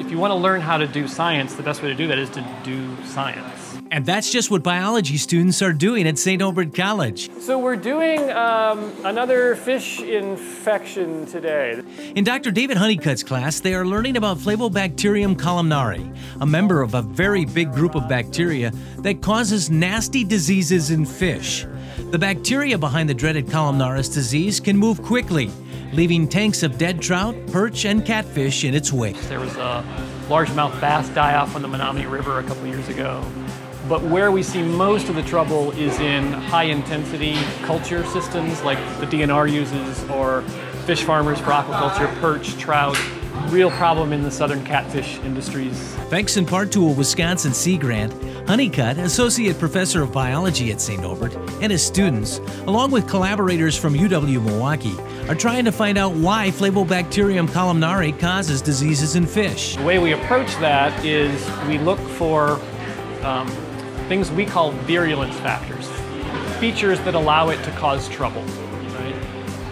If you want to learn how to do science, the best way to do that is to do science. And that's just what biology students are doing at St. Norbert College. So we're doing another fish infection today. In Dr. David Hunnicutt's class, they are learning about Flebobacterium columnare, a member of a very big group of bacteria that causes nasty diseases in fish. The bacteria behind the dreaded columnaris disease can move quickly, leaving tanks of dead trout, perch, and catfish in its wake. There was a largemouth bass die-off on the Menominee River a couple years ago. But where we see most of the trouble is in high-intensity culture systems like the DNR uses, or fish farmers for aquaculture, perch, trout. Real problem in the southern catfish industries. Thanks in part to a Wisconsin Sea Grant, Hunnicutt, Associate Professor of Biology at St. Norbert, and his students, along with collaborators from UW-Milwaukee, are trying to find out why Flebobacterium columnare causes diseases in fish. The way we approach that is we look for things we call virulence factors, features that allow it to cause trouble. Right?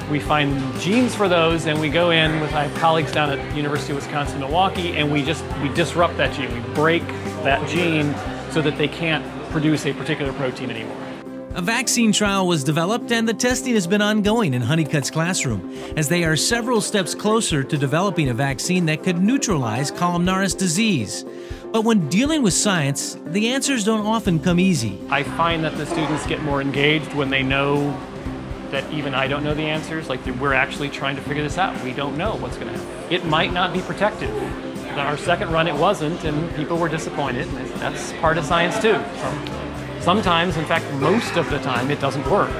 We find genes for those, and we go in with my colleagues down at University of Wisconsin-Milwaukee, and we disrupt that gene. We break that gene so that they can't produce a particular protein anymore. A vaccine trial was developed, and the testing has been ongoing in Hunnicutt's classroom, as they are several steps closer to developing a vaccine that could neutralize columnaris disease. But when dealing with science, the answers don't often come easy. I find that the students get more engaged when they know that even I don't know the answers. Like, we're actually trying to figure this out. We don't know what's going to happen. It might not be protective. Our second run it wasn't, and people were disappointed, and that's part of science too. Sometimes, in fact, most of the time, it doesn't work.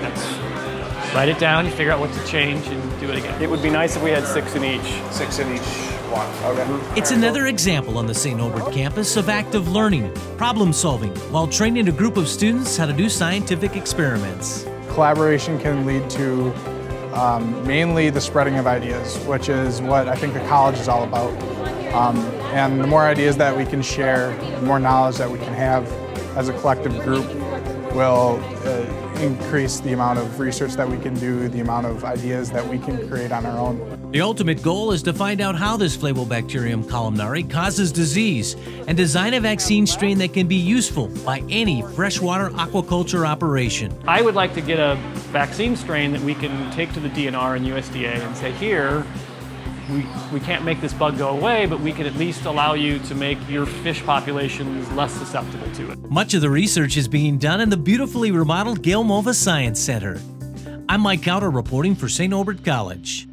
Write it down, you figure out what to change, and do it again. It would be nice if we had 6 in each. 6 in each one. Okay. It's another example on the St. Norbert campus of active learning, problem solving, while training a group of students how to do scientific experiments. Collaboration can lead to mainly the spreading of ideas, which is what I think the college is all about. And the more ideas that we can share, the more knowledge that we can have as a collective group will increase the amount of research that we can do, the amount of ideas that we can create on our own. The ultimate goal is to find out how this Flebobacterium columnare causes disease and design a vaccine strain that can be useful by any freshwater aquaculture operation. I would like to get a vaccine strain that we can take to the DNR and USDA and say, here, we can't make this bug go away, but we can at least allow you to make your fish populations less susceptible to it. Much of the research is being done in the beautifully remodeled Gail Mova Science Center. I'm Mike Cowder reporting for St. Norbert College.